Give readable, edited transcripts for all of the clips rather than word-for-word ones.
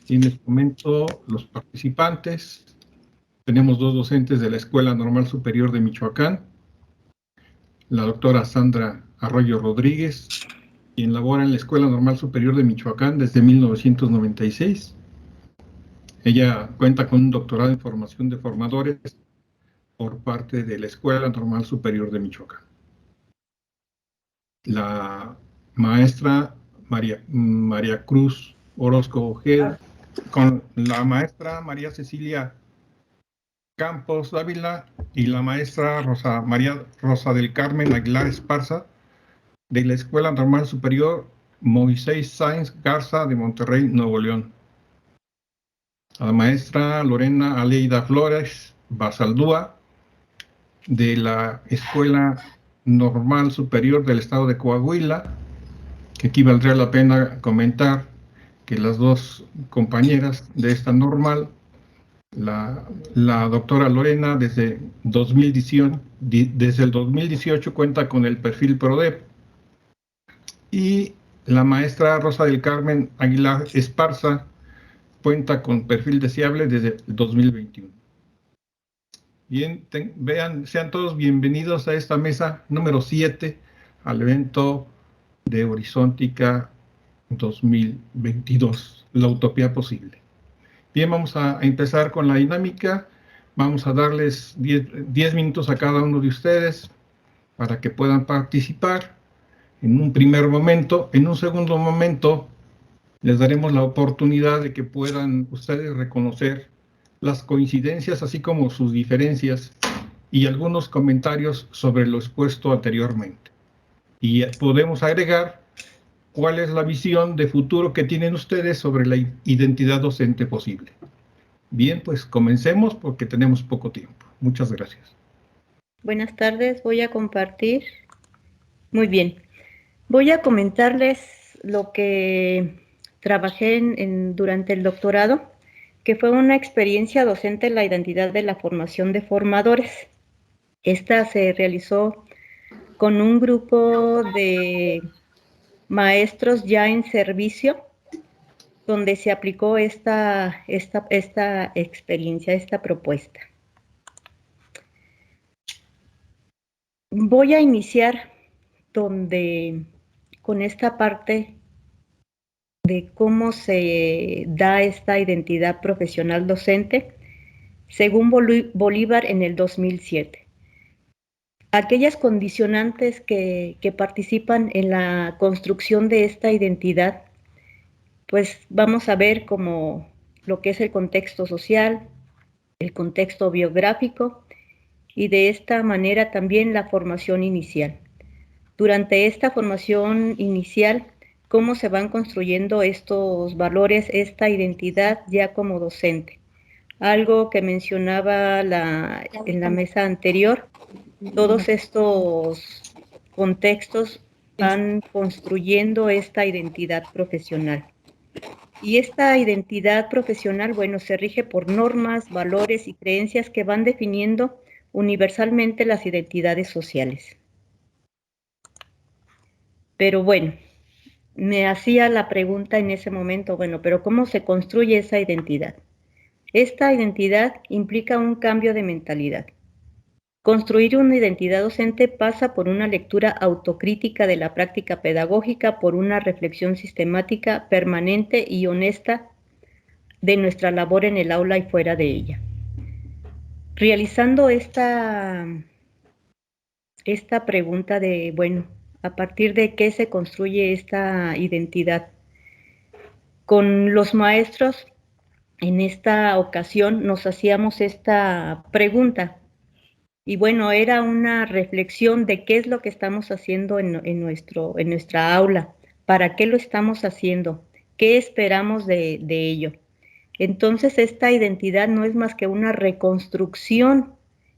Y les comento los participantes. Tenemos 2 docentes de la Escuela Normal Superior de Michoacán, la doctora Sandra Arroyo Rodríguez, quien labora en la Escuela Normal Superior de Michoacán desde 1996. Ella cuenta con un doctorado en formación de formadores por parte de la Escuela Normal Superior de Michoacán. La maestra María Cruz Orozco Ojeda, con la maestra María Cecilia Campos Dávila y la maestra Rosa del Carmen Aguilar Esparza, de la Escuela Normal Superior Moisés Sáenz Garza de Monterrey, Nuevo León. A la maestra Lorena Aleida Flores Basaldúa, de la Escuela Normal Superior del Estado de Coahuila, que aquí valdría la pena comentar que las 2 compañeras de esta normal, la doctora Lorena desde el 2018 cuenta con el perfil PRODEP, y la maestra Rosa del Carmen Aguilar Esparza cuenta con perfil deseable desde el 2021. Bien, sean todos bienvenidos a esta mesa número 7, al evento de Horizontica 2022, la utopía posible. Bien, vamos a empezar con la dinámica. Vamos a darles 10 minutos a cada uno de ustedes para que puedan participar en un primer momento. En un segundo momento, les daremos la oportunidad de que puedan ustedes reconocer las coincidencias, así como sus diferencias, y algunos comentarios sobre lo expuesto anteriormente. Y podemos agregar cuál es la visión de futuro que tienen ustedes sobre la identidad docente posible. Bien, pues comencemos porque tenemos poco tiempo. Muchas gracias. Buenas tardes, voy a compartir. Muy bien, voy a comentarles lo que trabajé durante el doctorado, que fue una experiencia docente en la identidad de la formación de formadores. Esta se realizó con un grupo de maestros ya en servicio, donde se aplicó esta experiencia, esta propuesta. Voy a iniciar con esta parte de cómo se da esta identidad profesional docente, según Bolívar en el 2007. Aquellas condicionantes que participan en la construcción de esta identidad, pues vamos a ver como lo que es el contexto social, el contexto biográfico y de esta manera también la formación inicial. Durante esta formación inicial, cómo se van construyendo estos valores, esta identidad ya como docente. Algo que mencionaba en la mesa anterior, todos estos contextos van construyendo esta identidad profesional. Y esta identidad profesional, bueno, se rige por normas, valores y creencias que van definiendo universalmente las identidades sociales. Pero bueno, me hacía la pregunta en ese momento, bueno, pero ¿cómo se construye esa identidad? Esta identidad implica un cambio de mentalidad. Construir una identidad docente pasa por una lectura autocrítica de la práctica pedagógica, por una reflexión sistemática, permanente y honesta de nuestra labor en el aula y fuera de ella. Realizando esta pregunta de, bueno, ¿a partir de qué se construye esta identidad? Con los maestros, en esta ocasión, nos hacíamos esta pregunta. Y bueno, era una reflexión de qué es lo que estamos haciendo en nuestra aula, para qué lo estamos haciendo, qué esperamos de ello. Entonces, esta identidad no es más que una reconstrucción.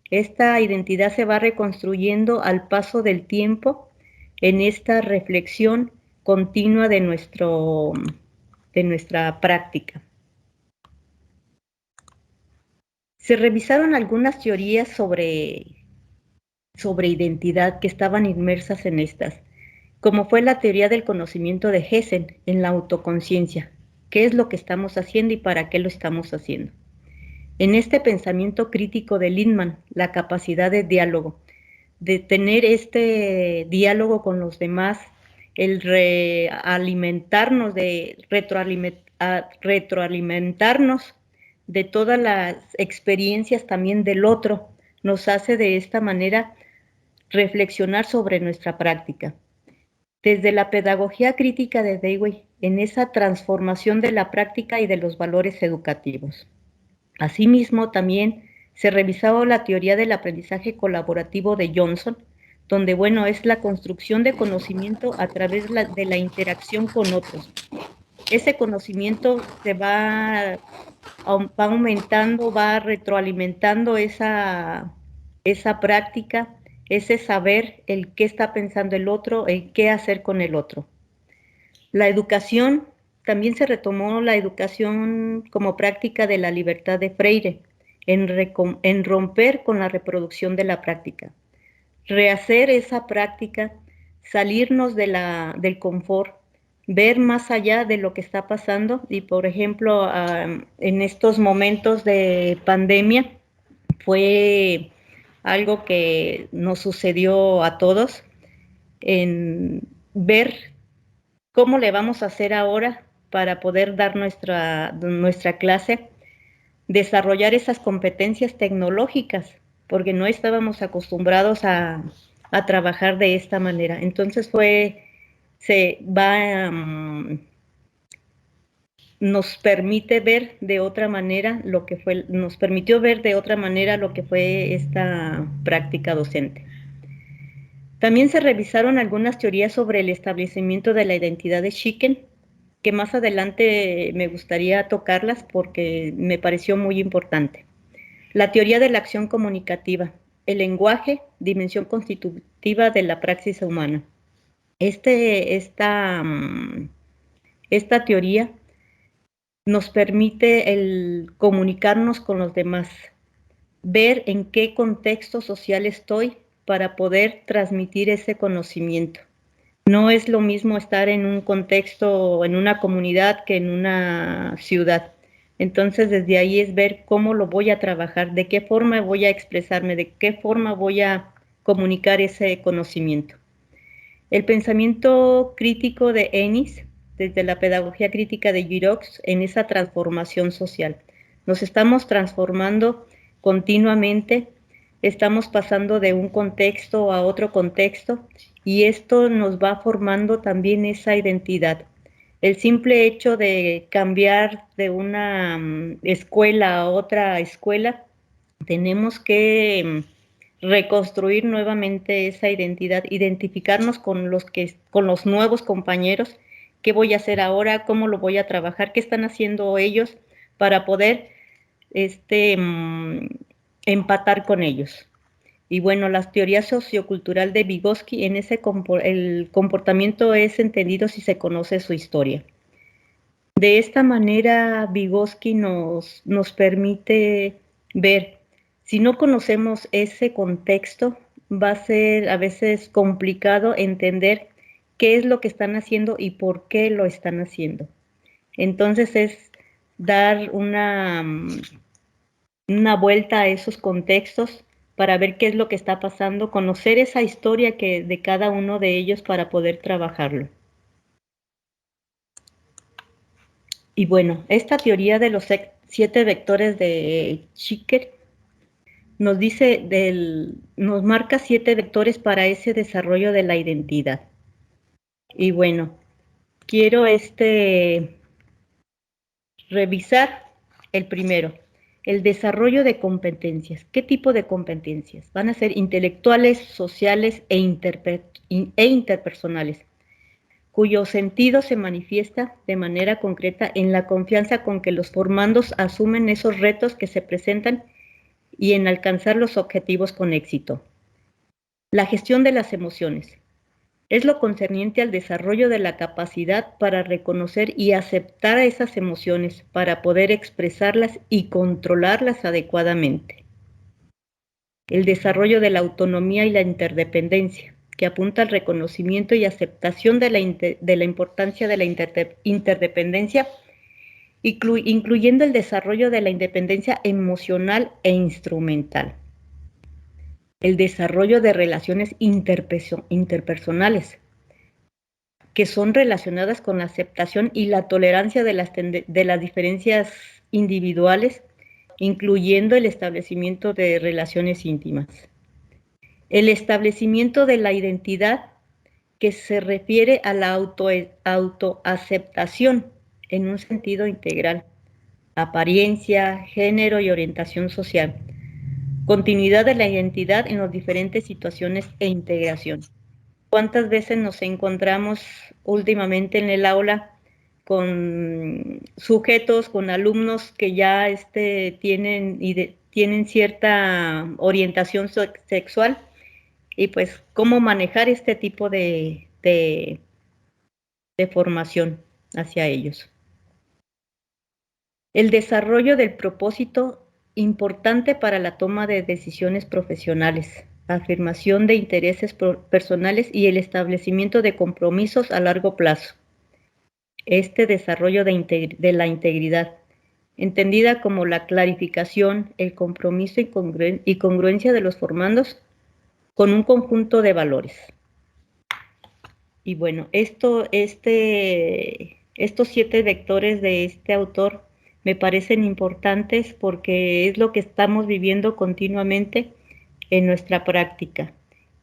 Esta identidad se va reconstruyendo al paso del tiempo en esta reflexión continua de nuestra práctica. Se revisaron algunas teorías sobre identidad que estaban inmersas en estas, como fue la teoría del conocimiento de Hessen en la autoconciencia. qué es lo que estamos haciendo y para qué lo estamos haciendo. En este pensamiento crítico de Lindman, la capacidad de diálogo, de tener este diálogo con los demás, el realimentarnos, de retroalimentarnos de todas las experiencias también del otro, nos hace de esta manera reflexionar sobre nuestra práctica. Desde la pedagogía crítica de Dewey, en esa transformación de la práctica y de los valores educativos. Asimismo, también se revisaba la teoría del aprendizaje colaborativo de Johnson, donde, bueno, es la construcción de conocimiento a través de la interacción con otros. Ese conocimiento se va aumentando, va retroalimentando esa práctica, ese saber el qué está pensando el otro, el qué hacer con el otro. La educación, también se retomó la educación como práctica de la libertad de Freire, en romper con la reproducción de la práctica. Rehacer esa práctica, salirnos del confort, ver más allá de lo que está pasando y, por ejemplo, en estos momentos de pandemia fue algo que nos sucedió a todos, en ver cómo le vamos a hacer ahora para poder dar nuestra clase, desarrollar esas competencias tecnológicas, porque no estábamos acostumbrados a trabajar de esta manera. Entonces nos permite ver de otra manera nos permitió ver de otra manera lo que fue esta práctica docente. También se revisaron algunas teorías sobre el establecimiento de la identidad de Schicken, que más adelante me gustaría tocarlas porque me pareció muy importante. La teoría de la acción comunicativa, el lenguaje, dimensión constitutiva de la praxis humana. Esta teoría nos permite el comunicarnos con los demás, ver en qué contexto social estoy para poder transmitir ese conocimiento. No es lo mismo estar en un contexto, en una comunidad, que en una ciudad. Entonces, desde ahí es ver cómo lo voy a trabajar, de qué forma voy a expresarme, de qué forma voy a comunicar ese conocimiento. El pensamiento crítico de Ennis, desde la pedagogía crítica de Giroux, en esa transformación social. Nos estamos transformando continuamente, estamos pasando de un contexto a otro contexto y esto nos va formando también esa identidad. El simple hecho de cambiar de una escuela a otra escuela, tenemos que reconstruir nuevamente esa identidad, identificarnos con los nuevos compañeros, qué voy a hacer ahora, cómo lo voy a trabajar, qué están haciendo ellos para poder empatar con ellos. Y bueno, la teoría sociocultural de Vygotsky, en el comportamiento es entendido si se conoce su historia. De esta manera, Vygotsky nos permite ver, si no conocemos ese contexto, va a ser a veces complicado entender qué es lo que están haciendo y por qué lo están haciendo. Entonces es dar una vuelta a esos contextos para ver qué es lo que está pasando, conocer esa historia de cada uno de ellos para poder trabajarlo. Y bueno, esta teoría de los 7 vectores de Schicker nos nos marca 7 vectores para ese desarrollo de la identidad. Y bueno, quiero revisar el primero, el desarrollo de competencias. ¿Qué tipo de competencias? Van a ser intelectuales, sociales e interpersonales, cuyo sentido se manifiesta de manera concreta en la confianza con que los formandos asumen esos retos que se presentan y en alcanzar los objetivos con éxito. La gestión de las emociones es lo concerniente al desarrollo de la capacidad para reconocer y aceptar esas emociones, para poder expresarlas y controlarlas adecuadamente. El desarrollo de la autonomía y la interdependencia, que apunta al reconocimiento y aceptación de la importancia de la interdependencia incluyendo el desarrollo de la independencia emocional e instrumental, el desarrollo de relaciones interpersonales, que son relacionadas con la aceptación y la tolerancia de las diferencias individuales, incluyendo el establecimiento de relaciones íntimas. El establecimiento de la identidad, que se refiere a la autoaceptación en un sentido integral, apariencia, género y orientación social, continuidad de la identidad en las diferentes situaciones e integración. ¿Cuántas veces nos encontramos últimamente en el aula con sujetos, con alumnos que ya tienen cierta orientación sexual? Y pues, ¿cómo manejar este tipo de formación hacia ellos? El desarrollo del propósito importante para la toma de decisiones profesionales, afirmación de intereses personales y el establecimiento de compromisos a largo plazo. Este desarrollo de la integridad, entendida como la clarificación, el compromiso y congruencia de los formandos con un conjunto de valores. Y bueno, estos 7 vectores de este autor me parecen importantes porque es lo que estamos viviendo continuamente en nuestra práctica.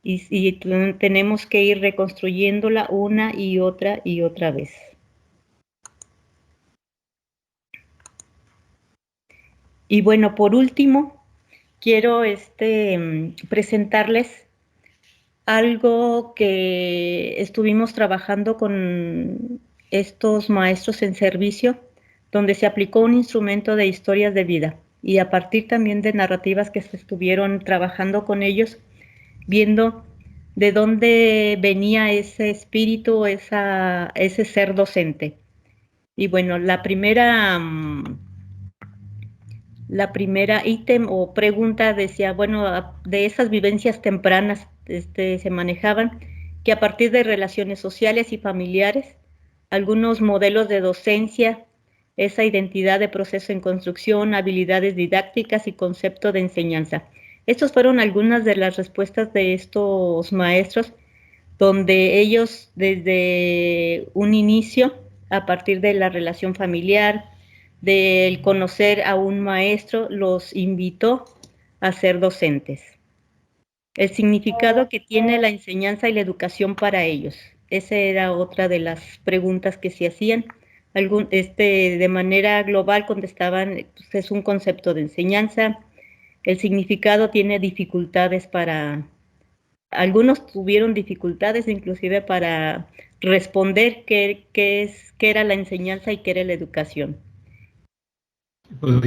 Y tenemos que ir reconstruyéndola una y otra vez. Y bueno, por último, quiero presentarles algo que estuvimos trabajando con estos maestros en servicio, donde se aplicó un instrumento de historias de vida y a partir también de narrativas que se estuvieron trabajando con ellos, viendo de dónde venía ese espíritu, ese ser docente. Y bueno, la primera ítem o pregunta decía, bueno, de esas vivencias tempranas se manejaban que a partir de relaciones sociales y familiares, algunos modelos de docencia, esa identidad de proceso en construcción, habilidades didácticas y concepto de enseñanza. Estas fueron algunas de las respuestas de estos maestros, donde ellos desde un inicio, a partir de la relación familiar, del conocer a un maestro, los invitó a ser docentes. El significado que tiene la enseñanza y la educación para ellos. Esa era otra de las preguntas que se hacían. De manera global contestaban, pues, es un concepto de enseñanza. El significado tiene dificultades algunos tuvieron dificultades inclusive para responder qué era la enseñanza y qué era la educación.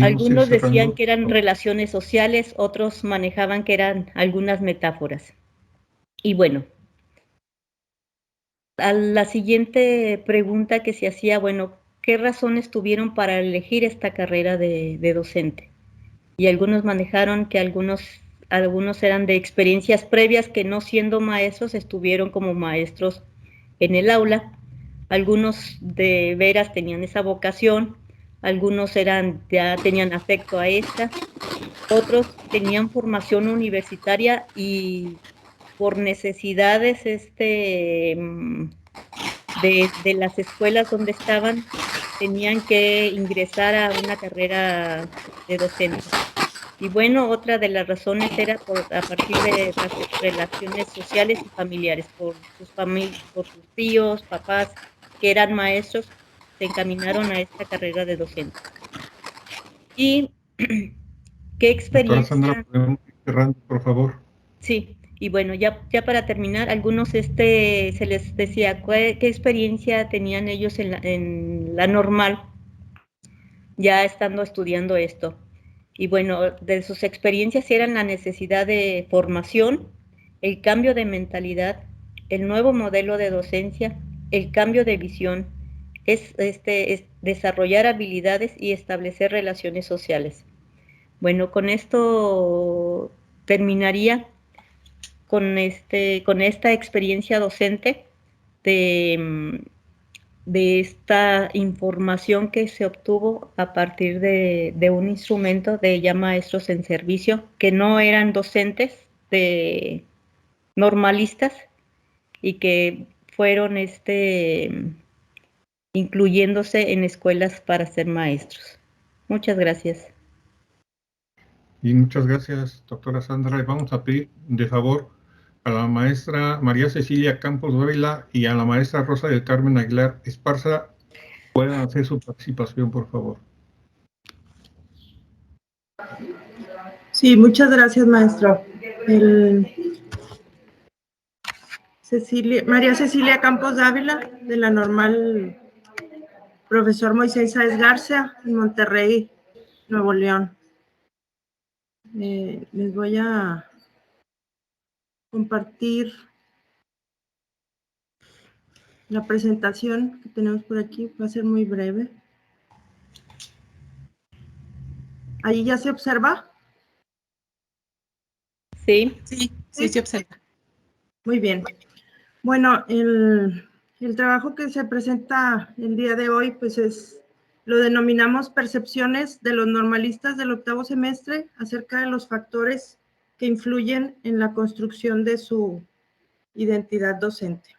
Algunos decían que eran relaciones sociales, otros manejaban que eran algunas metáforas. Y bueno, a la siguiente pregunta que se hacía, bueno, ¿qué razones tuvieron para elegir esta carrera de docente? Y algunos manejaron que algunos eran de experiencias previas que no siendo maestros estuvieron como maestros en el aula. Algunos de veras tenían esa vocación, algunos ya tenían afecto a esta, otros tenían formación universitaria y por necesidades de las escuelas donde estaban, tenían que ingresar a una carrera de docente. Y bueno, otra de las razones era a partir de las relaciones sociales y familiares, por sus tíos, papás, que eran maestros, se encaminaron a esta carrera de docente. Y qué experiencia. Doctora Sandra, ¿podemos ir cerrando, por favor? Sí, y bueno, ya para terminar, algunos se les decía qué experiencia tenían ellos en la normal, ya estando estudiando esto. Y bueno, de sus experiencias eran la necesidad de formación, el cambio de mentalidad, el nuevo modelo de docencia, el cambio de visión, es desarrollar habilidades y establecer relaciones sociales. Bueno, con esto terminaría con esta experiencia docente de de esta información que se obtuvo a partir de un instrumento de ya maestros en servicio que no eran docentes normalistas y que fueron incluyéndose en escuelas para ser maestros. Muchas gracias. Y muchas gracias, doctora Sandra. Y vamos a pedir de favor a la maestra María Cecilia Campos Dávila y a la maestra Rosa del Carmen Aguilar Esparza puedan hacer su participación, por favor. Sí, muchas gracias, maestro. María Cecilia Campos Dávila, de la normal profesor Moisés Sáez Garza, en Monterrey, Nuevo León. Les voy a compartir la presentación que tenemos por aquí. Va a ser muy breve. ¿Ahí ya se observa? Sí. Sí, sí se observa. Muy bien. Bueno, el trabajo que se presenta el día de hoy, pues lo denominamos percepciones de los normalistas del octavo semestre acerca de los factores que influyen en la construcción de su identidad docente.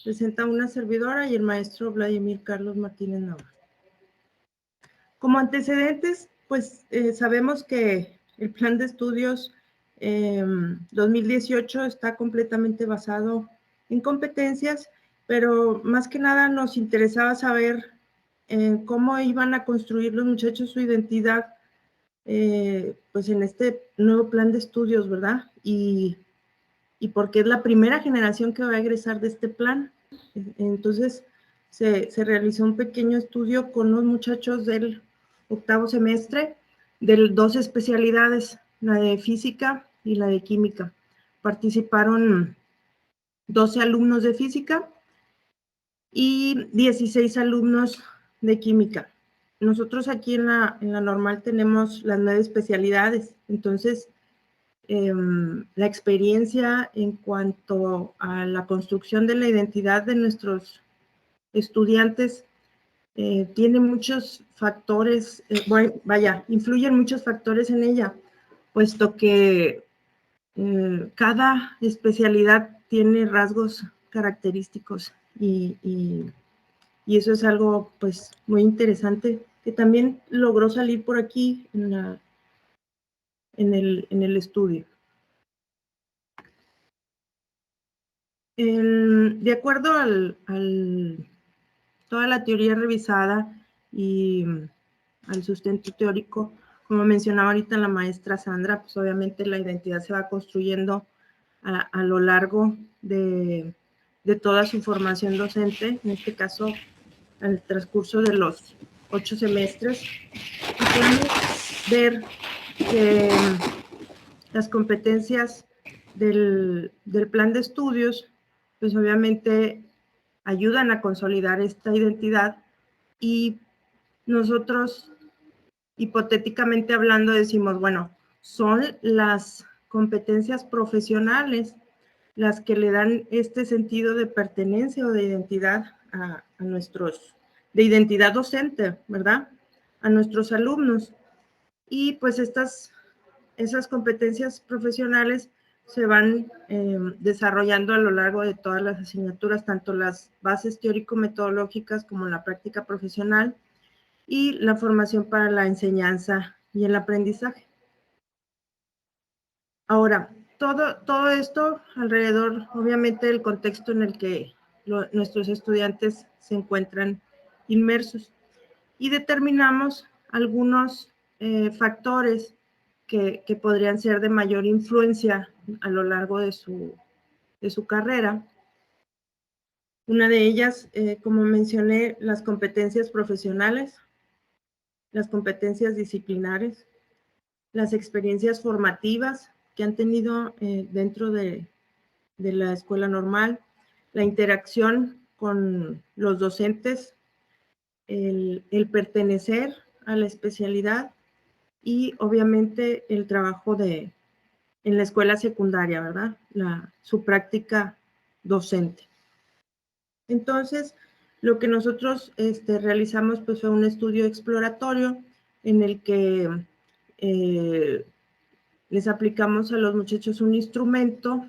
Presenta una servidora y el maestro Vladimir Carlos Martínez Navarro. Como antecedentes, pues sabemos que el plan de estudios 2018 está completamente basado en competencias, pero más que nada nos interesaba saber cómo iban a construir los muchachos su identidad pues en este nuevo plan de estudios, ¿verdad? Y porque es la primera generación que va a egresar de este plan. Entonces se realizó un pequeño estudio con los muchachos del octavo semestre de dos especialidades, la de física y la de química. Participaron 12 alumnos de física y 16 alumnos de química. Nosotros aquí en la normal tenemos las 9 especialidades, entonces la experiencia en cuanto a la construcción de la identidad de nuestros estudiantes tiene muchos factores, influyen muchos factores en ella, puesto que cada especialidad tiene rasgos característicos y eso es algo pues muy interesante que también logró salir por aquí en el estudio. De acuerdo a toda la teoría revisada y al sustento teórico, como mencionaba ahorita la maestra Sandra, pues obviamente la identidad se va construyendo a lo largo de toda su formación docente, en este caso al transcurso de los 8 semestres. Y podemos ver que las competencias del plan de estudios, pues obviamente ayudan a consolidar esta identidad y nosotros, hipotéticamente hablando, decimos, bueno, son las competencias profesionales las que le dan este sentido de pertenencia o de identidad a nuestros, de identidad docente, ¿verdad? A nuestros alumnos. Y pues esas competencias profesionales se van desarrollando a lo largo de todas las asignaturas, tanto las bases teórico-metodológicas como la práctica profesional y la formación para la enseñanza y el aprendizaje. Ahora, todo esto alrededor, obviamente, del contexto en el que nuestros estudiantes se encuentran inmersos. Y determinamos algunos factores que podrían ser de mayor influencia a lo largo de su carrera. Una de ellas, como mencioné, las competencias profesionales, las competencias disciplinares, las experiencias formativas que han tenido dentro de la escuela normal, la interacción con los docentes, el pertenecer a la especialidad y obviamente el trabajo en la escuela secundaria, ¿verdad? Su práctica docente. Entonces, Lo que nosotros realizamos pues, fue un estudio exploratorio en el que les aplicamos a los muchachos un instrumento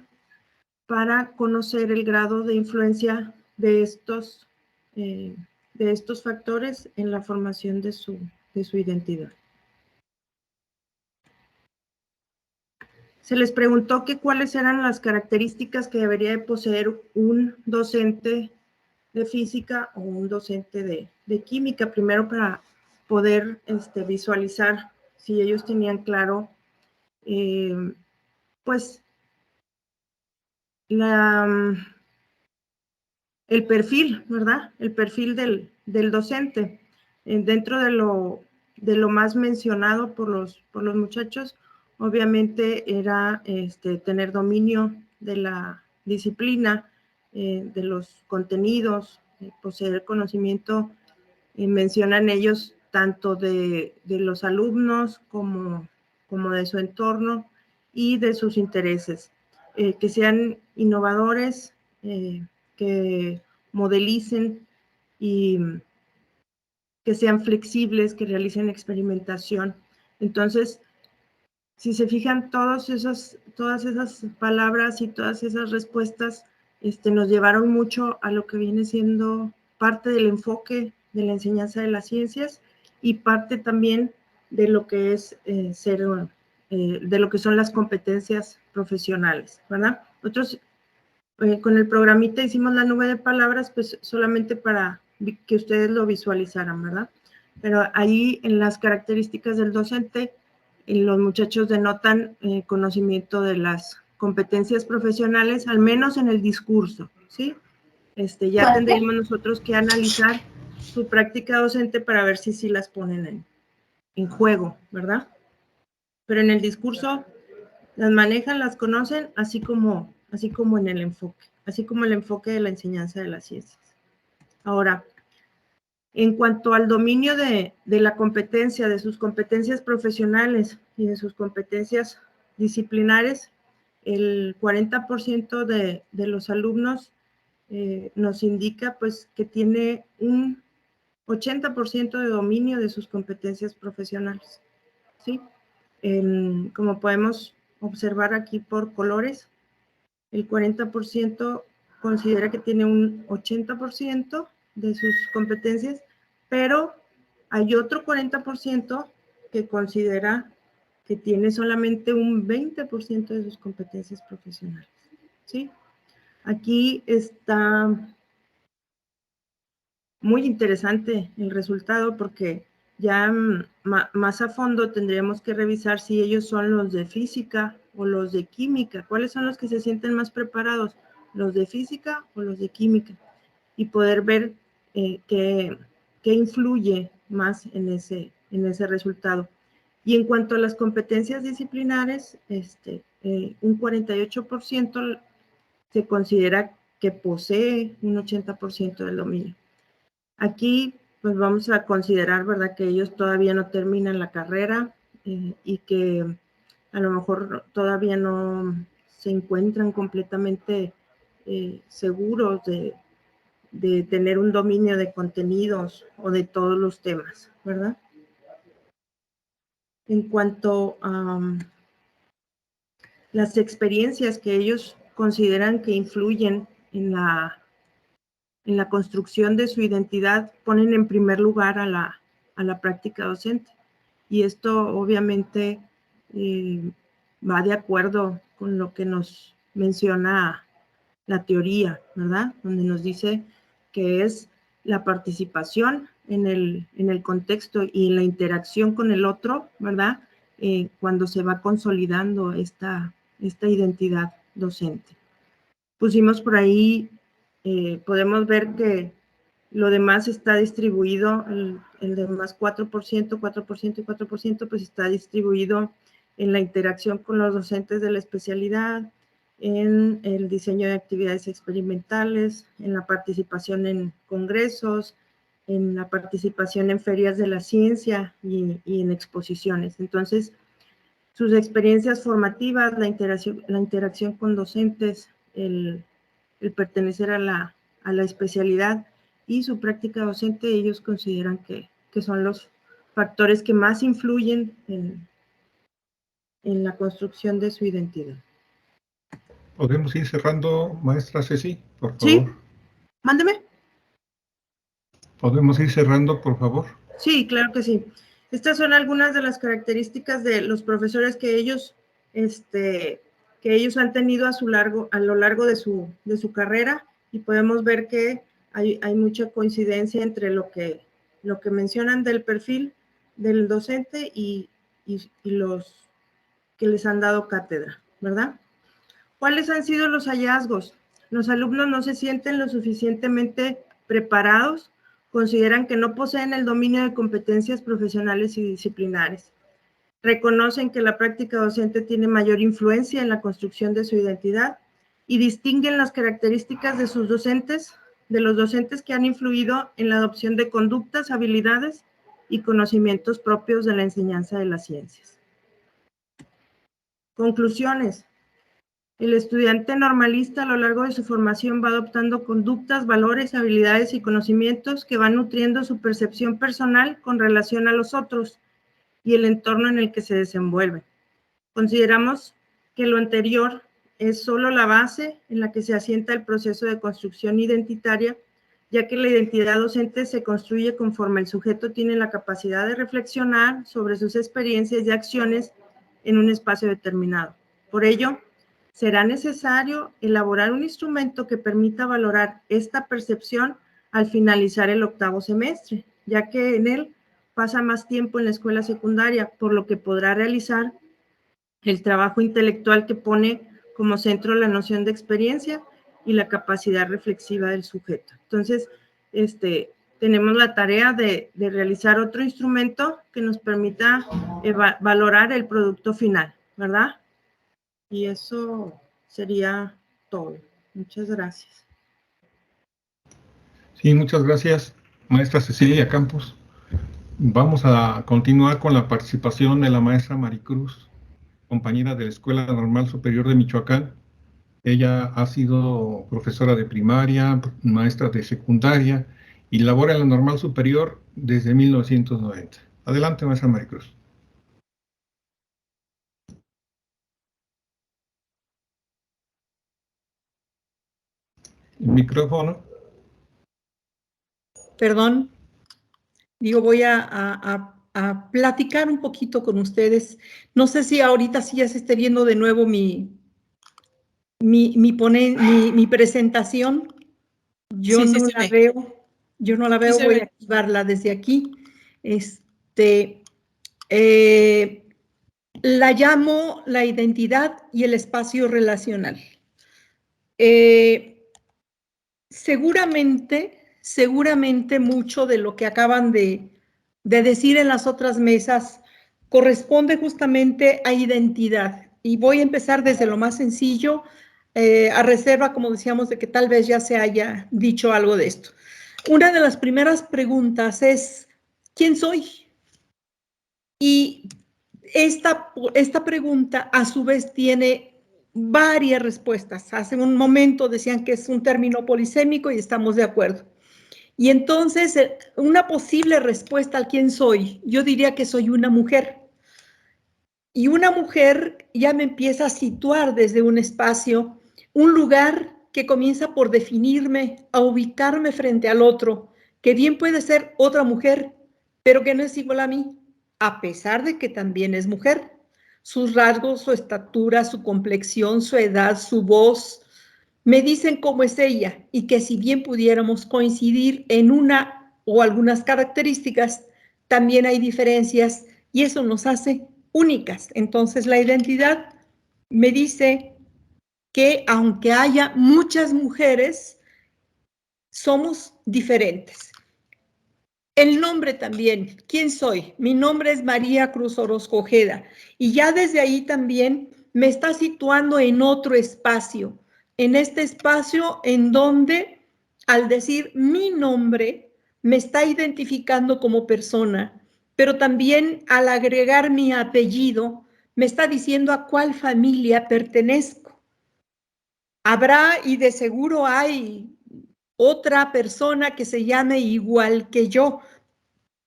para conocer el grado de influencia de estos factores en la formación de su identidad. Se les preguntó que cuáles eran las características que debería de poseer un docente de física o un docente de química, primero para poder visualizar si ellos tenían claro, pues, el perfil, ¿verdad? El perfil del docente. Dentro de lo más mencionado por los muchachos, obviamente era tener dominio de la disciplina, de los contenidos, poseer conocimiento, mencionan ellos tanto de los alumnos como de su entorno y de sus intereses, que sean innovadores, que modelicen y que sean flexibles, que realicen experimentación. Entonces, si se fijan, todas esas palabras y todas esas respuestas nos llevaron mucho a lo que viene siendo parte del enfoque de la enseñanza de las ciencias y parte también de lo que es de lo que son las competencias profesionales, ¿verdad? Nosotros con el programita hicimos la nube de palabras, pues solamente para que ustedes lo visualizaran, ¿verdad? Pero ahí en las características del docente, los muchachos denotan conocimiento de las competencias profesionales, al menos en el discurso, ¿sí? Ya tendríamos nosotros que analizar su práctica docente para ver si sí las ponen en juego, ¿verdad? Pero en el discurso las manejan, las conocen, así como en el enfoque, así como el enfoque de la enseñanza de las ciencias. Ahora, en cuanto al dominio de la competencia, de sus competencias profesionales y de sus competencias disciplinares, el 40% de los alumnos nos indica pues que tiene un 80% de dominio de sus competencias profesionales, ¿sí? Como podemos observar aquí por colores, el 40% considera que tiene un 80% de sus competencias, pero hay otro 40% que considera que tiene solamente un 20% de sus competencias profesionales, ¿sí? Aquí está muy interesante el resultado porque ya más a fondo tendríamos que revisar si ellos son los de física o los de química. ¿Cuáles son los que se sienten más preparados? ¿Los de física o los de química? Y poder ver qué influye más en ese resultado. Y en cuanto a las competencias disciplinares, un 48% se considera que posee un 80% del dominio. Aquí, pues vamos a considerar, ¿verdad?, que ellos todavía no terminan la carrera y que a lo mejor todavía no se encuentran completamente seguros de tener un dominio de contenidos o de todos los temas, ¿verdad? En cuanto a las experiencias que ellos consideran que influyen en la construcción de su identidad, ponen en primer lugar a la práctica docente. Y esto obviamente va de acuerdo con lo que nos menciona la teoría, ¿verdad? Donde nos dice que es la participación en el contexto y en la interacción con el otro, ¿verdad? Cuando se va consolidando esta identidad docente. Pusimos por ahí, podemos ver que lo demás está distribuido, el demás 4%, 4% y 4%, pues está distribuido en la interacción con los docentes de la especialidad, en el diseño de actividades experimentales, en la participación en congresos, en la participación en ferias de la ciencia y en exposiciones. Entonces, sus experiencias formativas, la interacción con docentes, el pertenecer a la especialidad y su práctica docente, ellos consideran que son los factores que más influyen en la construcción de su identidad. ¿Podemos ir cerrando, maestra Ceci, por favor? Sí, mándeme. ¿Podemos ir cerrando, por favor? Sí, claro que sí. Estas son algunas de las características de los profesores que ellos han tenido a lo largo de su carrera, y podemos ver que hay mucha coincidencia entre lo que mencionan del perfil del docente y los que les han dado cátedra, ¿verdad? ¿Cuáles han sido los hallazgos? Los alumnos no se sienten lo suficientemente preparados, consideran que no poseen el dominio de competencias profesionales y disciplinares. Reconocen que la práctica docente tiene mayor influencia en la construcción de su identidad y distinguen las características de sus docentes, de los docentes que han influido en la adopción de conductas, habilidades y conocimientos propios de la enseñanza de las ciencias. Conclusiones. El estudiante normalista a lo largo de su formación va adoptando conductas, valores, habilidades y conocimientos que van nutriendo su percepción personal con relación a los otros y el entorno en el que se desenvuelve. Consideramos que lo anterior es solo la base en la que se asienta el proceso de construcción identitaria, ya que la identidad docente se construye conforme el sujeto tiene la capacidad de reflexionar sobre sus experiencias y acciones en un espacio determinado. Por ello, será necesario elaborar un instrumento que permita valorar esta percepción al finalizar el octavo semestre, ya que en él pasa más tiempo en la escuela secundaria, por lo que podrá realizar el trabajo intelectual que pone como centro la noción de experiencia y la capacidad reflexiva del sujeto. Entonces, tenemos la tarea de realizar otro instrumento que nos permita valorar el producto final, ¿verdad? Y eso sería todo. Muchas gracias. Sí, muchas gracias, maestra Cecilia Campos. Vamos a continuar con la participación de la maestra Maricruz, compañera de la Escuela Normal Superior de Michoacán. Ella ha sido profesora de primaria, maestra de secundaria y labora en la Normal Superior desde 1990. Adelante, maestra Maricruz. El micrófono. Perdón, digo, voy a platicar un poquito con ustedes. No sé si ahorita sí ya se esté viendo de nuevo mi presentación. Yo Sí, no la veo, Sí, voy a activarla desde aquí. La llamo la identidad y el espacio relacional. Seguramente mucho de lo que acaban de decir en las otras mesas corresponde justamente a identidad. Y voy a empezar desde lo más sencillo, a reserva, como decíamos, de que tal vez ya se haya dicho algo de esto. Una de las primeras preguntas es, ¿quién soy? Y esta pregunta a su vez tiene varias respuestas. Hace un momento decían que es un término polisémico y estamos de acuerdo. Y entonces, una posible respuesta al quién soy, yo diría que soy una mujer. Y una mujer ya me empieza a situar desde un espacio, un lugar que comienza por definirme, a ubicarme frente al otro, que bien puede ser otra mujer, pero que no es igual a mí, a pesar de que también es mujer. Sus rasgos, su estatura, su complexión, su edad, su voz, me dicen cómo es ella y que si bien pudiéramos coincidir en una o algunas características, también hay diferencias y eso nos hace únicas. Entonces, la identidad me dice que aunque haya muchas mujeres, somos diferentes. El nombre también, ¿quién soy? Mi nombre es María Cruz Orozco Ojeda y ya desde ahí también me está situando en otro espacio, en este espacio en donde al decir mi nombre me está identificando como persona, pero también al agregar mi apellido me está diciendo a cuál familia pertenezco. Habrá y de seguro hay otra persona que se llame igual que yo,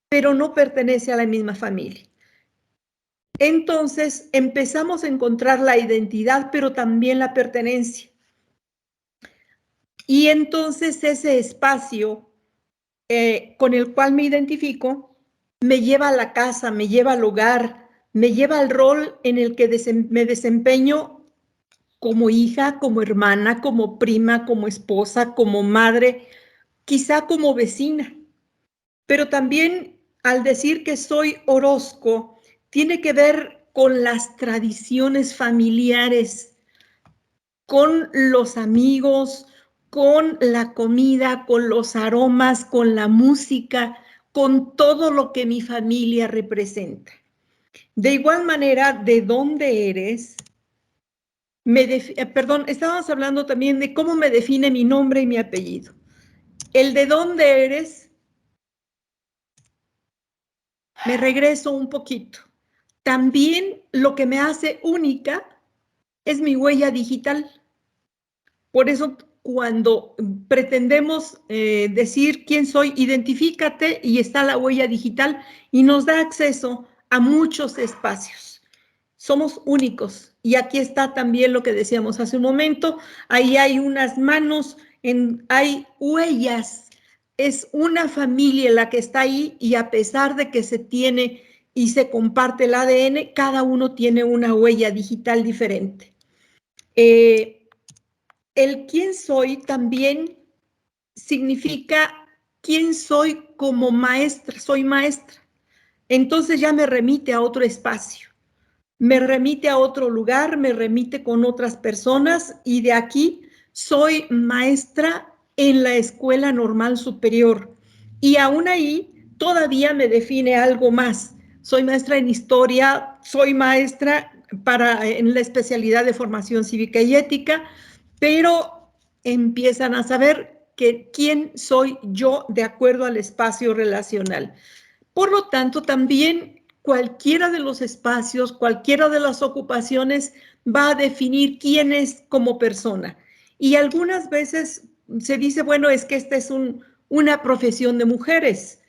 pero no pertenece a la misma familia. Entonces empezamos a encontrar la identidad, pero también la pertenencia. Y entonces ese espacio con el cual me identifico me lleva a la casa, me lleva al hogar, me lleva al rol en el que me desempeño como hija, como hermana, como prima, como esposa, como madre, quizá como vecina. Pero también al decir que soy Orozco, tiene que ver con las tradiciones familiares, con los amigos, con la comida, con los aromas, con la música, con todo lo que mi familia representa. De igual manera, ¿de dónde eres? Perdón, estábamos hablando también de cómo me define mi nombre y mi apellido. El de dónde eres, me regreso un poquito. También lo que me hace única es mi huella digital. Por eso cuando pretendemos decir quién soy, identifícate y está la huella digital y nos da acceso a muchos espacios. Somos únicos y aquí está también lo que decíamos hace un momento, ahí hay unas manos, hay huellas, es una familia la que está ahí y a pesar de que se tiene y se comparte el ADN, cada uno tiene una huella digital diferente. El quién soy también significa quién soy como maestra, soy maestra. Entonces ya me remite a otro espacio, me remite a otro lugar, me remite con otras personas y de aquí soy maestra en la Escuela Normal Superior y aún ahí todavía me define algo más. Soy maestra en historia, soy maestra en la especialidad de formación cívica y ética, pero empiezan a saber que quién soy yo de acuerdo al espacio relacional. Por lo tanto, también cualquiera de los espacios, cualquiera de las ocupaciones va a definir quién es como persona. Y algunas veces se dice, bueno, es que esta es una profesión de mujeres,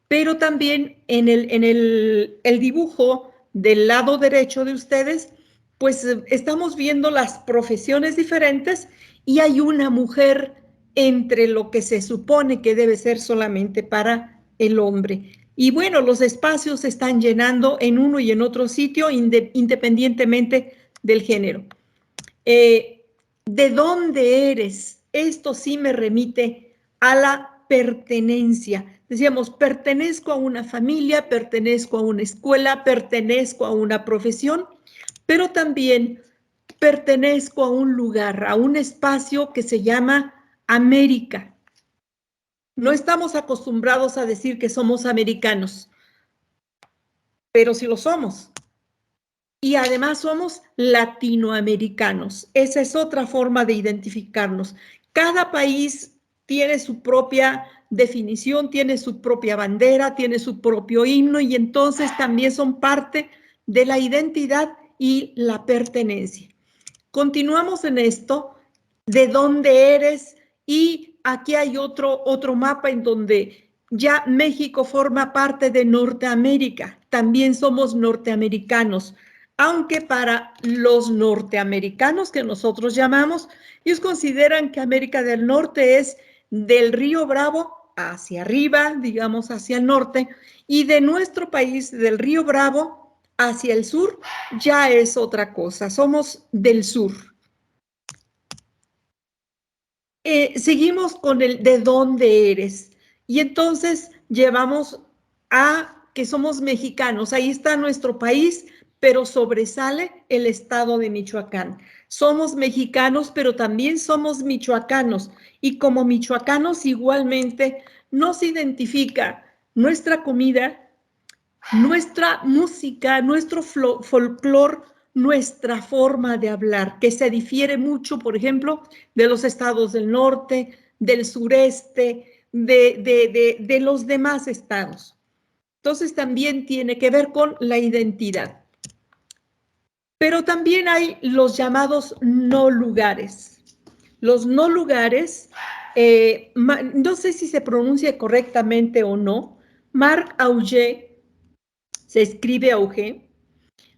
pero también en el dibujo del lado derecho de ustedes, pues estamos viendo las profesiones diferentes y hay una mujer entre lo que se supone que debe ser solamente para el hombre. Y bueno, los espacios se están llenando en uno y en otro sitio independientemente del género. ¿De dónde eres? Esto sí me remite a la pertenencia. Decíamos, pertenezco a una familia, pertenezco a una escuela, pertenezco a una profesión, pero también pertenezco a un lugar, a un espacio que se llama América. No estamos acostumbrados a decir que somos americanos, pero sí lo somos. Y además somos latinoamericanos. Esa es otra forma de identificarnos. Cada país tiene su propia definición, tiene su propia bandera, tiene su propio himno y entonces también son parte de la identidad y la pertenencia. Continuamos en esto, de dónde eres, y aquí hay otro mapa en donde ya México forma parte de Norteamérica, también somos norteamericanos, aunque para los norteamericanos que nosotros llamamos, ellos consideran que América del Norte es del Río Bravo hacia arriba, digamos hacia el norte, y de nuestro país, del Río Bravo hacia el sur, ya es otra cosa, somos del sur. Seguimos con el de dónde eres. Y entonces llevamos a que somos mexicanos. Ahí está nuestro país, pero sobresale el estado de Michoacán. Somos mexicanos, pero también somos michoacanos. Y como michoacanos igualmente nos identifica nuestra comida, nuestra música, nuestro folclore, nuestra forma de hablar, que se difiere mucho, por ejemplo, de los estados del norte, del sureste, de los demás estados. Entonces también tiene que ver con la identidad. Pero también hay los llamados no lugares. Los no lugares no sé si se pronuncia correctamente o no, Marc Augé, se escribe Augé,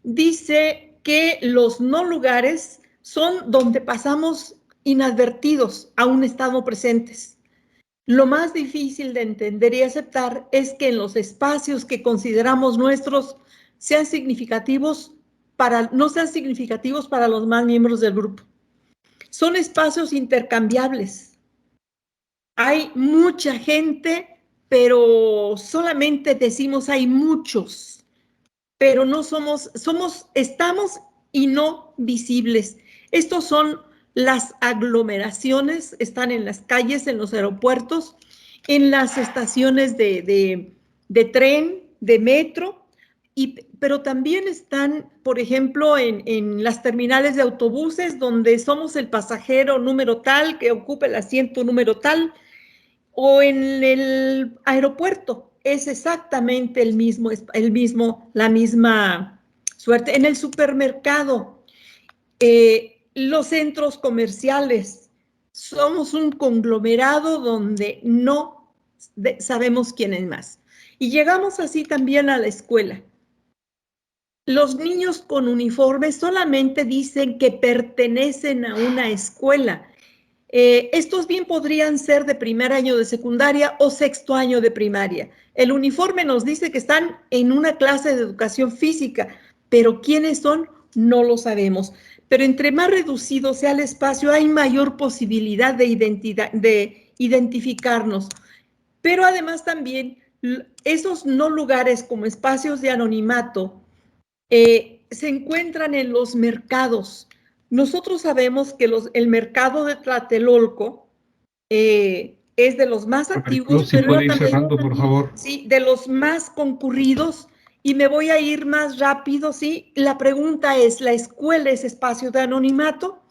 dice que los no lugares son donde pasamos inadvertidos, aún estando presentes. Lo más difícil de entender y aceptar es que en los espacios que consideramos nuestros sean significativos no sean significativos para los más miembros del grupo. Son espacios intercambiables. Hay mucha gente, pero solamente decimos hay muchos, pero no estamos y no visibles. Estos son las aglomeraciones, están en las calles, en los aeropuertos, en las estaciones de tren, de metro, pero también están, por ejemplo, en las terminales de autobuses, donde somos el pasajero número tal, que ocupa el asiento número tal, o en el aeropuerto. Es exactamente la misma suerte. En el supermercado, los centros comerciales, somos un conglomerado donde no sabemos quién es más. Y llegamos así también a la escuela. Los niños con uniforme solamente dicen que pertenecen a una escuela. Estos bien podrían ser de primer año de secundaria o sexto año de primaria. El uniforme nos dice que están en una clase de educación física, pero quiénes son no lo sabemos. Pero entre más reducido sea el espacio, hay mayor posibilidad de identificarnos. Pero además también esos no lugares como espacios de anonimato se encuentran en los mercados. Nosotros sabemos que el mercado de Tlatelolco es de los más antiguos, Si puede ir cerrando, por favor. Sí, de los más concurridos, y me voy a ir más rápido, ¿sí? La pregunta es, ¿la escuela es espacio de anonimato?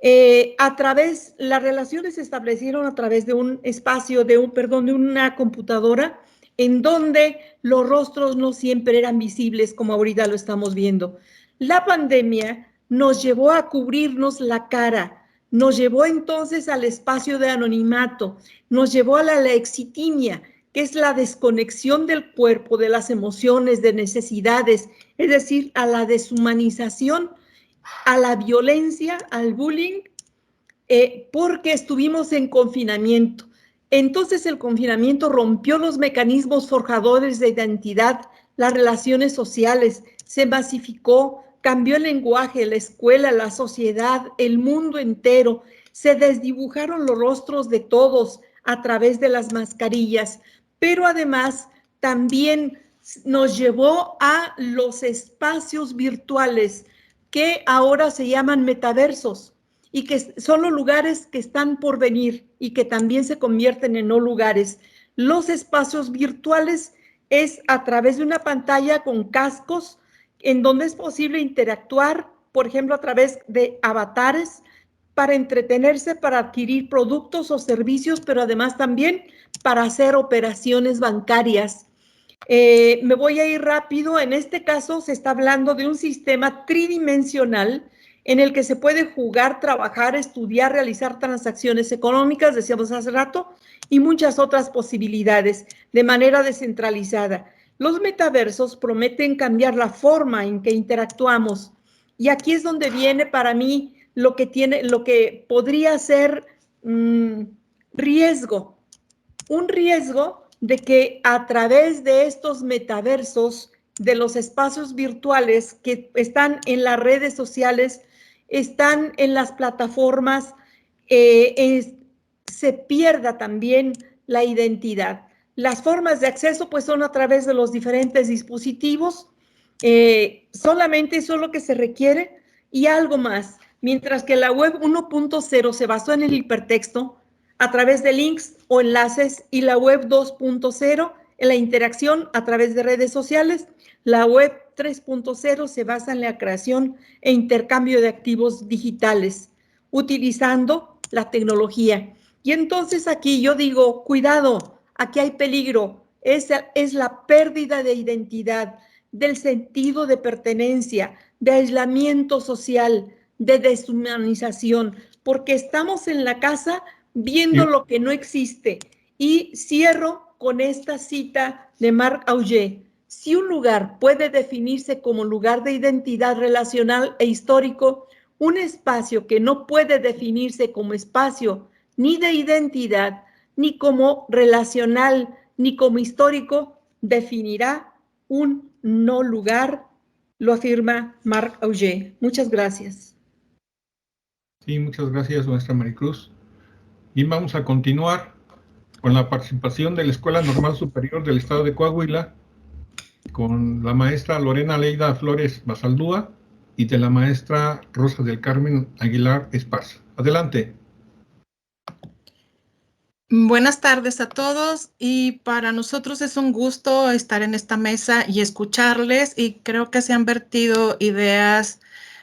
Las relaciones se establecieron a través de un espacio, de una computadora, en donde los rostros no siempre eran visibles, como ahorita lo estamos viendo. La pandemia nos llevó a cubrirnos la cara, nos llevó entonces al espacio de anonimato, nos llevó a la lexitimia, que es la desconexión del cuerpo, de las emociones, de necesidades, es decir, a la deshumanización, a la violencia, al bullying, porque estuvimos en confinamiento. Entonces el confinamiento rompió los mecanismos forjadores de identidad, las relaciones sociales, se masificó, cambió el lenguaje, la escuela, la sociedad, el mundo entero. Se desdibujaron los rostros de todos a través de las mascarillas, pero además también nos llevó a los espacios virtuales que ahora se llaman metaversos, y que son los lugares que están por venir y que también se convierten en no lugares. Los espacios virtuales es a través de una pantalla con cascos en donde es posible interactuar, por ejemplo, a través de avatares para entretenerse, para adquirir productos o servicios, pero además también para hacer operaciones bancarias. Me voy a ir rápido. En este caso se está hablando de un sistema tridimensional en el que se puede jugar, trabajar, estudiar, realizar transacciones económicas, decíamos hace rato, y muchas otras posibilidades de manera descentralizada. Los metaversos prometen cambiar la forma en que interactuamos, y aquí es donde viene para mí lo que podría ser riesgo. Un riesgo de que a través de estos metaversos, de los espacios virtuales que están en las redes sociales, están en las plataformas, se pierda también la identidad. Las formas de acceso pues son a través de los diferentes dispositivos, solamente eso es lo que se requiere y algo más. Mientras que la web 1.0 se basó en el hipertexto a través de links o enlaces, y la web 2.0 en la interacción a través de redes sociales, la web 3.0 se basa en la creación e intercambio de activos digitales, utilizando la tecnología. Y entonces aquí yo digo, cuidado, aquí hay peligro, es la pérdida de identidad, del sentido de pertenencia, de aislamiento social, de deshumanización, porque estamos en la casa, viendo Sí. lo que no existe. Y cierro con esta cita de Marc Augé. Si un lugar puede definirse como lugar de identidad relacional e histórico, un espacio que no puede definirse como espacio ni de identidad, ni como relacional, ni como histórico, definirá un no lugar, lo afirma Marc Augé. Muchas gracias. Sí, muchas gracias, maestra Maricruz. Y vamos a continuar con la participación de la Escuela Normal Superior del Estado de Coahuila, con la maestra Lorena Leida Flores Basaldúa y de la maestra Rosa del Carmen Aguilar Esparza. Adelante. Buenas tardes a todos y para nosotros es un gusto estar en esta mesa y escucharles, y creo que se han vertido ideas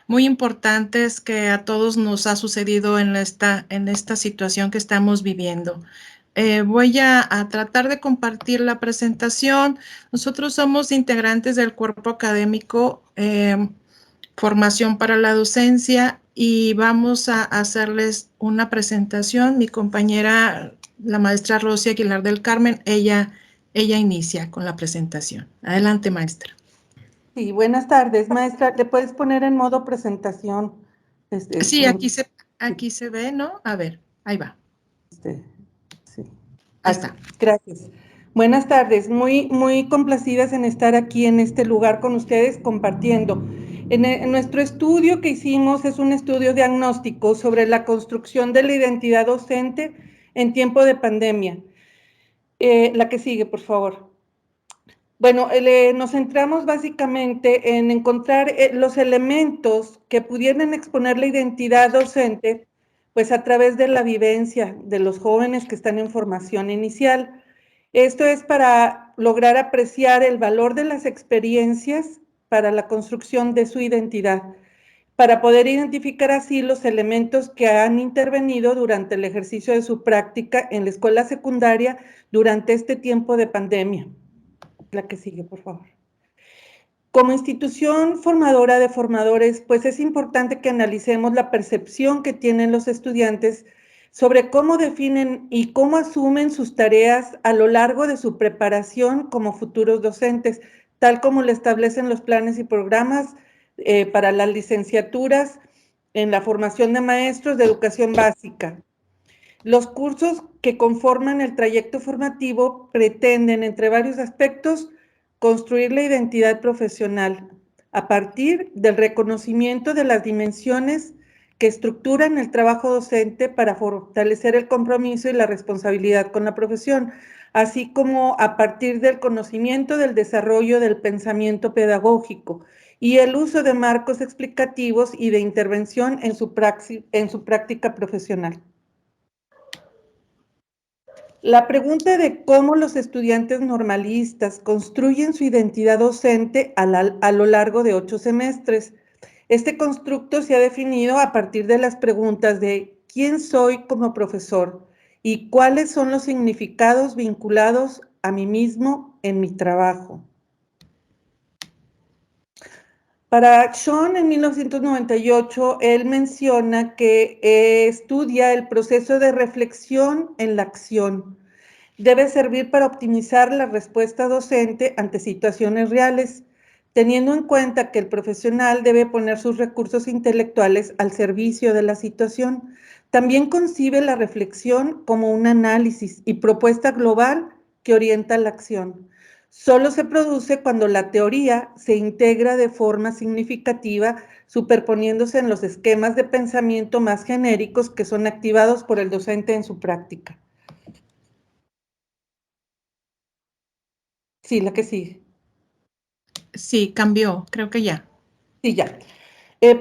muy importantes que a todos nos ha sucedido en esta situación que estamos viviendo. Voy a tratar de compartir la presentación. Nosotros somos integrantes del cuerpo académico Formación para la Docencia, y vamos a hacerles una presentación. Mi compañera, la maestra Rosy Aguilar del Carmen, ella inicia con la presentación. Adelante, maestra. Sí, buenas tardes, maestra. ¿Le puedes poner en modo presentación? Sí, aquí se ve, ¿no? A ver, ahí va. Sí. Ahí está. Gracias. Buenas tardes, muy complacidas en estar aquí en este lugar con ustedes compartiendo. En nuestro estudio que hicimos es un estudio diagnóstico sobre la construcción de la identidad docente en tiempo de pandemia. La que sigue, por favor. Bueno, nos centramos básicamente en encontrar los elementos que pudieran exponer la identidad docente, pues a través de la vivencia de los jóvenes que están en formación inicial. Esto es para lograr apreciar el valor de las experiencias para la construcción de su identidad, para poder identificar así los elementos que han intervenido durante el ejercicio de su práctica en la escuela secundaria durante este tiempo de pandemia. La que sigue, por favor. Como institución formadora de formadores, pues es importante que analicemos la percepción que tienen los estudiantes sobre cómo definen y cómo asumen sus tareas a lo largo de su preparación como futuros docentes, tal como lo establecen los planes y programas para las licenciaturas en la formación de maestros de educación básica. Los cursos que conforman el trayecto formativo pretenden, entre varios aspectos, construir la identidad profesional a partir del reconocimiento de las dimensiones que estructuran el trabajo docente para fortalecer el compromiso y la responsabilidad con la profesión, así como a partir del conocimiento del desarrollo del pensamiento pedagógico y el uso de marcos explicativos y de intervención en su práctica profesional. La pregunta de cómo los estudiantes normalistas construyen su identidad docente a lo largo de 8 semestres. Este constructo se ha definido a partir de las preguntas de ¿quién soy como profesor? Y ¿cuáles son los significados vinculados a mí mismo en mi trabajo? Para Sean, en 1998, él menciona que estudia el proceso de reflexión en la acción. Debe servir para optimizar la respuesta docente ante situaciones reales, teniendo en cuenta que el profesional debe poner sus recursos intelectuales al servicio de la situación. También concibe la reflexión como un análisis y propuesta global que orienta la acción. Solo se produce cuando la teoría se integra de forma significativa, superponiéndose en los esquemas de pensamiento más genéricos que son activados por el docente en su práctica. Sí, la que sigue. Sí, cambió, creo que ya. Sí, ya.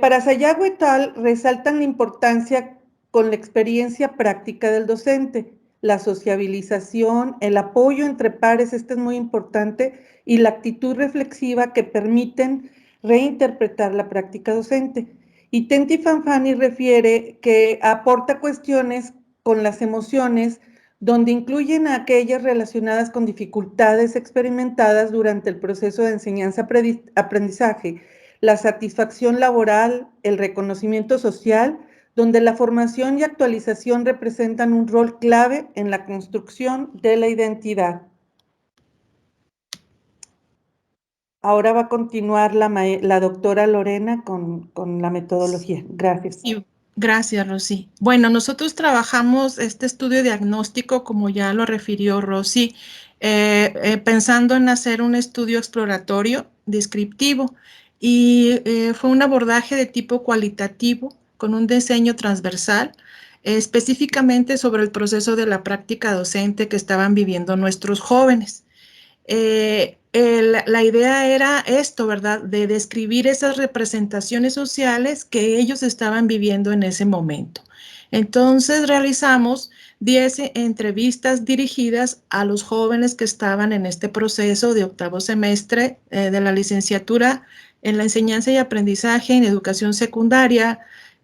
Para Sayago et al. Resaltan la importancia con la experiencia práctica del docente, la sociabilización, el apoyo entre pares, este es muy importante, y la actitud reflexiva que permiten reinterpretar la práctica docente. Y Tenti Fanfani refiere que aporta cuestiones con las emociones, donde incluyen a aquellas relacionadas con dificultades experimentadas durante el proceso de enseñanza-aprendizaje, la satisfacción laboral, el reconocimiento social, donde la formación y actualización representan un rol clave en la construcción de la identidad. Ahora va a continuar la doctora Lorena con la metodología. Gracias. Sí, gracias, Rosy. Bueno, nosotros trabajamos este estudio diagnóstico, como ya lo refirió Rosy, pensando en hacer un estudio exploratorio descriptivo, y fue un abordaje de tipo cualitativo con un diseño transversal, específicamente sobre el proceso de la práctica docente que estaban viviendo nuestros jóvenes. La idea era esto, ¿verdad? De describir esas representaciones sociales que ellos estaban viviendo en ese momento. Entonces realizamos 10 entrevistas dirigidas a los jóvenes que estaban en este proceso de octavo semestre de la licenciatura en la enseñanza y aprendizaje en educación secundaria.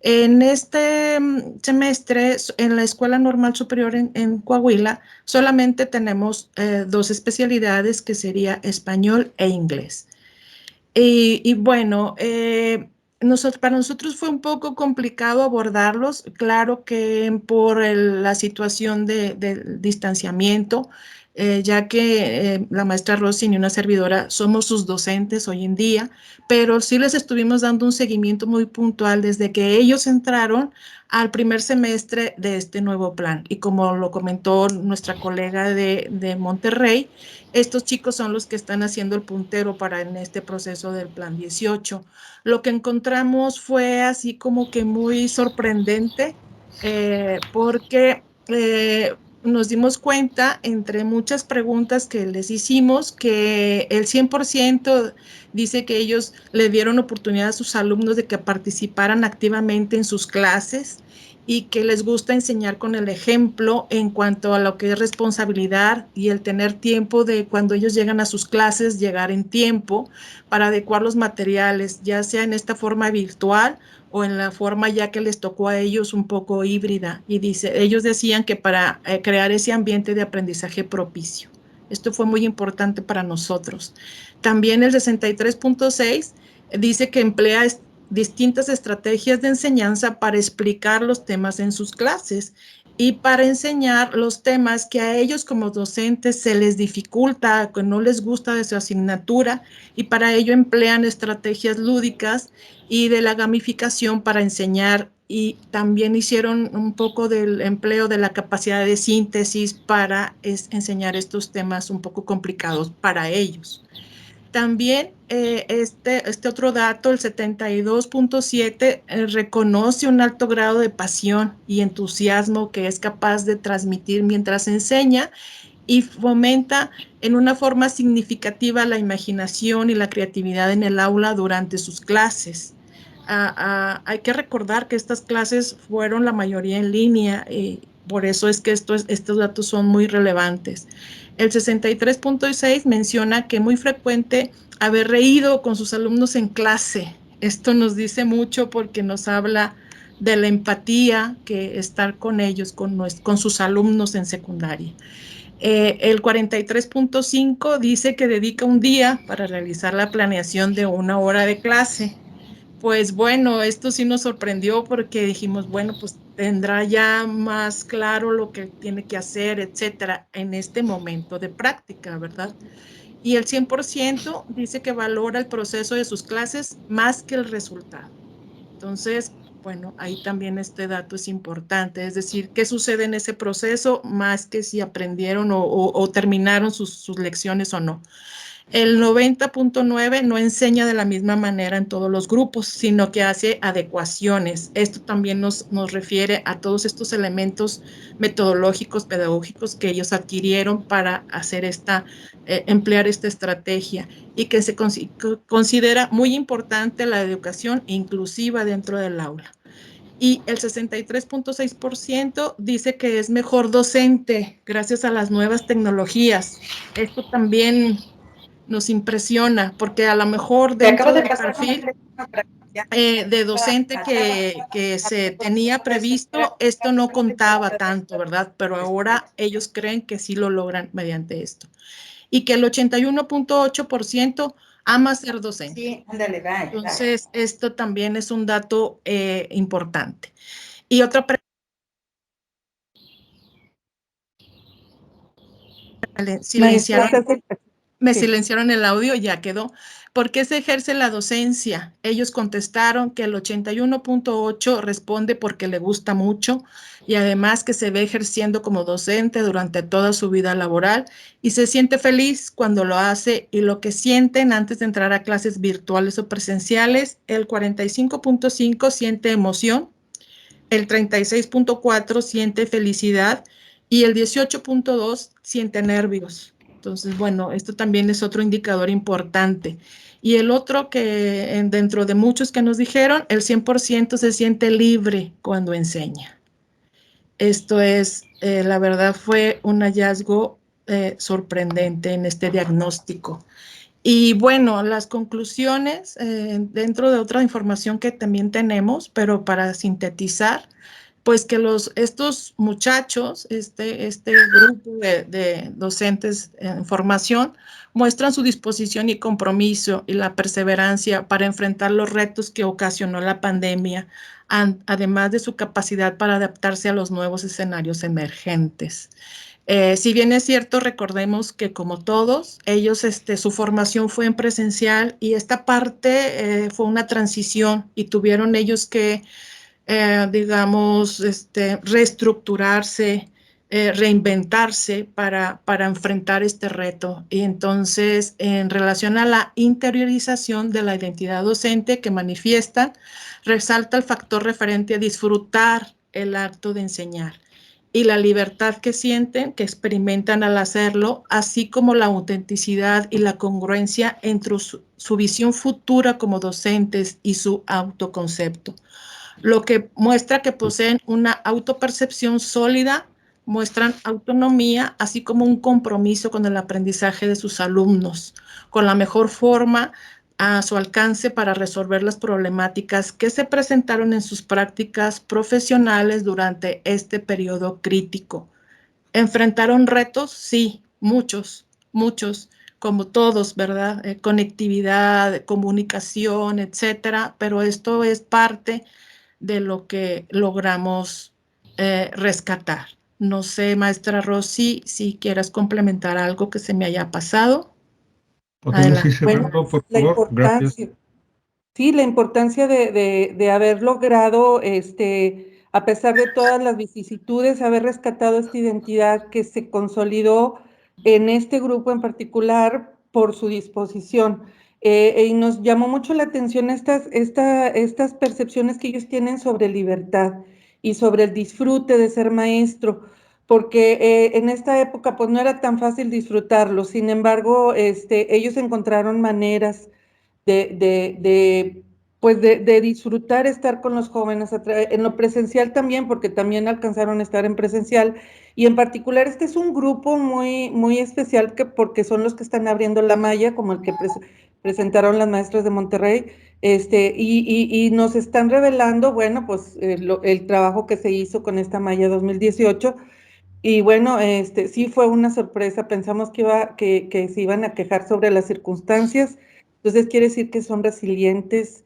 En este semestre, en la Escuela Normal Superior en Coahuila, solamente tenemos 2 especialidades, que sería español e inglés. Y bueno, para nosotros fue un poco complicado abordarlos, claro que por la situación del distanciamiento, ya que la maestra Rosy y una servidora somos sus docentes hoy en día, pero sí les estuvimos dando un seguimiento muy puntual desde que ellos entraron al primer semestre de este nuevo plan. Y como lo comentó nuestra colega de Monterrey, estos chicos son los que están haciendo el puntero en este proceso del plan 18. Lo que encontramos fue así como que muy sorprendente, porque nos dimos cuenta, entre muchas preguntas que les hicimos, que el 100% dice que ellos le dieron oportunidad a sus alumnos de que participaran activamente en sus clases y que les gusta enseñar con el ejemplo en cuanto a lo que es responsabilidad y el tener tiempo de cuando ellos llegan a sus clases, llegar en tiempo para adecuar los materiales, ya sea en esta forma virtual o en la forma ya que les tocó a ellos un poco híbrida. Y ellos decían que para crear ese ambiente de aprendizaje propicio. Esto fue muy importante para nosotros. También el 63.6 dice que emplea distintas estrategias de enseñanza para explicar los temas en sus clases y para enseñar los temas que a ellos como docentes se les dificulta, que no les gusta de su asignatura, y para ello emplean estrategias lúdicas y de la gamificación para enseñar, y también hicieron un poco del empleo de la capacidad de síntesis para enseñar estos temas un poco complicados para ellos. También este otro dato, el 72.7, reconoce un alto grado de pasión y entusiasmo que es capaz de transmitir mientras enseña, y fomenta en una forma significativa la imaginación y la creatividad en el aula durante sus clases. Hay que recordar que estas clases fueron la mayoría en línea, y por eso es que estos datos son muy relevantes. El 63.6 menciona que es muy frecuente haber reído con sus alumnos en clase. Esto nos dice mucho porque nos habla de la empatía que estar con ellos, con sus alumnos en secundaria. El 43.5 dice que dedica un día para realizar la planeación de 1 hora de clase. Pues bueno, esto sí nos sorprendió porque dijimos, bueno, pues tendrá ya más claro lo que tiene que hacer, etcétera, en este momento de práctica, ¿verdad? Y el 100% dice que valora el proceso de sus clases más que el resultado. Entonces, bueno, ahí también este dato es importante, es decir, qué sucede en ese proceso más que si aprendieron o terminaron sus lecciones o no. El 90.9 no enseña de la misma manera en todos los grupos, sino que hace adecuaciones. Esto también nos refiere a todos estos elementos metodológicos, pedagógicos que ellos adquirieron para hacer emplear esta estrategia, y que se considera muy importante la educación inclusiva dentro del aula. Y el 63.6% dice que es mejor docente gracias a las nuevas tecnologías. Esto también nos impresiona, porque a lo mejor dentro del perfil de docente que se tenía previsto, esto no contaba tanto, ¿verdad? Pero ahora ellos creen que sí lo logran mediante esto. Y que el 81.8% ama ser docente. Sí, ándale, va. Entonces, esto también es un dato importante. Y otra me silenciaron el audio, ya quedó. ¿Por qué se ejerce la docencia? Ellos contestaron que el 81.8 responde porque le gusta mucho y además que se ve ejerciendo como docente durante toda su vida laboral y se siente feliz cuando lo hace, y lo que sienten antes de entrar a clases virtuales o presenciales, el 45.5 siente emoción, el 36.4 siente felicidad y el 18.2 siente nervios. Entonces, bueno, esto también es otro indicador importante. Y el otro que dentro de muchos que nos dijeron, el 100% se siente libre cuando enseña. Esto es, la verdad, fue un hallazgo sorprendente en este diagnóstico. Y bueno, las conclusiones, dentro de otra información que también tenemos, pero para sintetizar, pues que estos muchachos, este grupo de docentes en formación, muestran su disposición y compromiso y la perseverancia para enfrentar los retos que ocasionó la pandemia, además de su capacidad para adaptarse a los nuevos escenarios emergentes. Si bien es cierto, recordemos que como todos, ellos, su formación fue en presencial y esta parte fue una transición y tuvieron ellos que digamos, reestructurarse, reinventarse para enfrentar este reto. Y entonces, en relación a la interiorización de la identidad docente que manifiestan, resalta el factor referente a disfrutar el acto de enseñar y la libertad que sienten, que experimentan al hacerlo, así como la autenticidad y la congruencia entre su visión futura como docentes y su autoconcepto, lo que muestra que poseen una autopercepción sólida, muestran autonomía, así como un compromiso con el aprendizaje de sus alumnos, con la mejor forma a su alcance para resolver las problemáticas que se presentaron en sus prácticas profesionales durante este periodo crítico. ¿Enfrentaron retos? Sí, muchos, como todos, ¿verdad? Conectividad, comunicación, etcétera, pero esto es parte de lo que logramos rescatar. No sé, maestra Rosy, si quieras complementar algo que se me haya pasado. Podemos ir cerrando, por favor. Gracias. Sí, la importancia de haber logrado, a pesar de todas las vicisitudes, haber rescatado esta identidad que se consolidó en este grupo en particular por su disposición. Y nos llamó mucho la atención estas percepciones que ellos tienen sobre libertad y sobre el disfrute de ser maestro, porque en esta época pues no era tan fácil disfrutarlo. Sin embargo, ellos encontraron maneras de disfrutar estar con los jóvenes, en lo presencial también, porque también alcanzaron a estar en presencial, y en particular este es un grupo muy especial porque son los que están abriendo la malla, como el que presentaron las maestras de Monterrey, y nos están revelando, bueno, pues el trabajo que se hizo con esta malla 2018, y bueno, sí fue una sorpresa, pensamos que se iban a quejar sobre las circunstancias. Entonces quiere decir que son resilientes,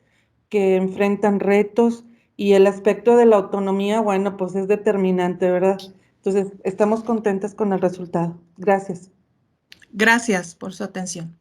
que enfrentan retos, y el aspecto de la autonomía, bueno, pues es determinante, ¿verdad? Entonces estamos contentas con el resultado. Gracias. Gracias por su atención.